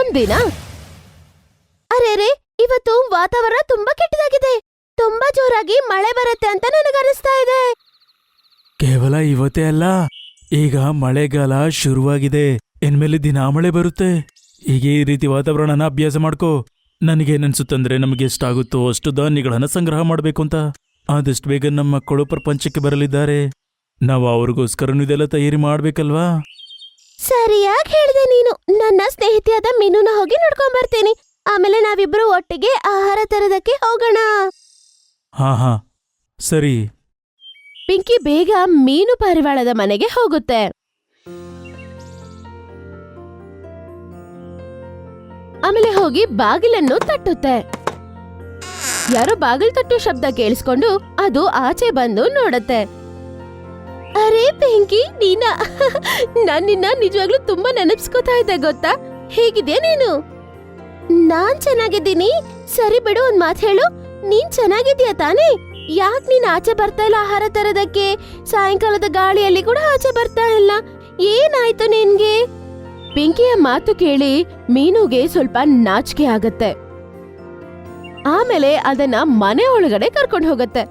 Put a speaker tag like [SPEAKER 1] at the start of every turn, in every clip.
[SPEAKER 1] ಒಂದಿನ ಅರೆ ಇವತ್ತು ವಾತಾವರಣ ತುಂಬಾ ಕೆಟ್ಟದಾಗಿದೆ. ತುಂಬಾ ಜೋರಾಗಿ ಮಳೆ ಬರುತ್ತೆ ಅಂತ ನನಗನ್ನಿಸ್ತಾ ಇದೆ.
[SPEAKER 2] ಕೇವಲ ಇವತ್ತೇ ಅಲ್ಲ, ಈಗ ಮಳೆಗಾಲ ಶುರುವಾಗಿದೆ. ಇನ್ಮೇಲೆ ದಿನ ಮಳೆ ಬರುತ್ತೆ. ಈಗ ಈ ರೀತಿ ವಾತಾವರಣನ ಅಭ್ಯಾಸ ಮಾಡ್ಕೋ. ನನಗೇನನ್ಸುತ್ತಂದ್ರೆ ನಮಗೆ ಎಷ್ಟಾಗುತ್ತೋ ಅಷ್ಟು ಧಾನ್ಯಗಳನ್ನ ಸಂಗ್ರಹ ಮಾಡಬೇಕು ಅಂತ. ಆದಷ್ಟು ಬೇಗ ನಮ್ಮ ಮಕ್ಕಳು ಪ್ರಪಂಚಕ್ಕೆ ಬರಲಿದ್ದಾರೆ. ನಾವು ಅವ್ರಿಗೋಸ್ಕರನೂ ಇದೆಲ್ಲ ತಯಾರಿ ಮಾಡ್ಬೇಕಲ್ವಾ?
[SPEAKER 1] ಸರಿಯಾಗಿ ಹೇಳಿದೆ ನೀನು. ನನ್ನ ಸ್ನೇಹಿತಿಯಾದ ಮೀನುನ ಹೋಗಿ ನೋಡ್ಕೊಂಡ್ ಬರ್ತೀನಿ. ಆಮೇಲೆ ನಾವಿಬ್ರು ಒಟ್ಟಿಗೆ ಆಹಾರ ತರೋದಕ್ಕೆ ಹೋಗೋಣ.
[SPEAKER 2] ಹಾ ಸರಿ.
[SPEAKER 1] ಪಿಂಕಿ ಬೇಗ ಮೀನು ಪಾರಿವಾಳದ ಮನೆಗೆ ಹೋಗುತ್ತೆ. ಆಮೇಲೆ ಹೋಗಿ ಬಾಗಿಲನ್ನು ತಟ್ಟುತ್ತೆ. ಯಾರೋ ಬಾಗಿಲು ತಟ್ಟೋ ಶಬ್ದ ಕೇಳಿಸ್ಕೊಂಡು ಅದು ಆಚೆ ಬಂದು ನೋಡತ್ತೆ. ಅರೆ ಪಿಂಕಿ, ನೀನಾ? ನಾನ್ ನಿನ್ನ ನಿಜವಾಗ್ಲೂ ತುಂಬಾ ನೆನಪಿಸ್ಕೊತಾ ಇದ್ದೆ ಗೊತ್ತಾ? ಹೇಗಿದ್ಯಾ ನೀನು? ನಾನ್ ಚೆನ್ನಾಗಿದ್ದೀನಿ. ಸರಿ ಬಿಡು, ಒಂದ್ ಮಾತ್ ಹೇಳು, ನೀನ್ ಚೆನ್ನಾಗಿದ್ಯಾ ತಾನೇ? ಯಾಕ್ ನೀನ್ ಆಚೆ ಬರ್ತಾ ಇಲ್ಲ ಆಹಾರ ತರೋದಕ್ಕೆ? ಸಾಯಂಕಾಲದ ಗಾಳಿಯಲ್ಲಿ ಕೂಡ ಆಚೆ ಬರ್ತಾ ಇಲ್ಲ. ಏನಾಯ್ತು ನಿನ್ಗೆ? ಪಿಂಕಿಯ ಮಾತು ಕೇಳಿ ಮೀನುಗೆ ಸ್ವಲ್ಪ ನಾಚಿಕೆ ಆಗತ್ತೆ. ಆಮೇಲೆ ಅದನ್ನ ಮನೆ ಒಳಗಡೆ ಕರ್ಕೊಂಡು ಹೋಗತ್ತೆ.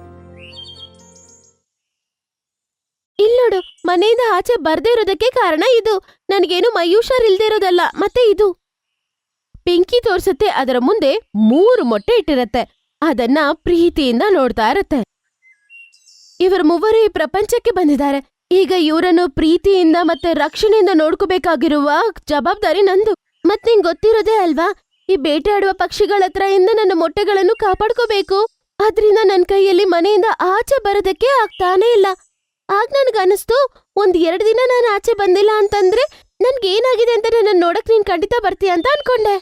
[SPEAKER 1] ಇಲ್ನೋಡು, ಮನೆಯಿಂದ ಆಚೆ ಬರ್ದೇ ಇರೋದಕ್ಕೆ ಕಾರಣ ಇದು. ನನ್ಗೇನು ಮೈ ಹುಷಾರಿಲ್ದೇ ಇರೋದಲ್ಲ, ಮತ್ತೆ ಇದು. ಪಿಂಕಿ ತೋರ್ಸತ್ತೆ ಅದರ ಮುಂದೆ 3 ಮೊಟ್ಟೆ ಇಟ್ಟಿರತ್ತೆ. ಅದನ್ನ ಪ್ರೀತಿಯಿಂದ ನೋಡ್ತಾ ಇರತ್ತೆ. ಇವರು ಮೂವರು ಈ ಪ್ರಪಂಚಕ್ಕೆ ಬಂದಿದ್ದಾರೆ. ಈಗ ಇವರನ್ನು ಪ್ರೀತಿಯಿಂದ ಮತ್ತೆ ರಕ್ಷಣೆಯಿಂದ ನೋಡ್ಕೋಬೇಕಾಗಿರುವ ಜವಾಬ್ದಾರಿ ನಂದು. ಮತ್ ನಿಂಗ್ ಗೊತ್ತಿರೋದೇ ಅಲ್ವಾ, ಈ ಬೇಟೆಯಾಡುವ ಪಕ್ಷಿಗಳ ಹತ್ರ ಇಂದ ನನ್ನ ಮೊಟ್ಟೆಗಳನ್ನು ಕಾಪಾಡ್ಕೋಬೇಕು. ಆದ್ರಿಂದ ನನ್ ಕೈಯಲ್ಲಿ ಮನೆಯಿಂದ ಆಚೆ ಬರೋದಕ್ಕೆ ಆಗ್ತಾನೇ ಇಲ್ಲ. ಆಗ ನನ್ಗನ್ನಿಸ್ತು, 1-2 ದಿನ ನಾನು ಆಚೆ ಬಂದಿಲ್ಲ ಅಂತಂದ್ರೆ ನನ್ಗೇನಾಗಿದೆ ಅಂತ ನನ್ನ ನೋಡಕ್ ನೀನ್ ಖಂಡಿತ ಬರ್ತೀಯ ಅಂತ ಅನ್ಕೊಂಡೆ.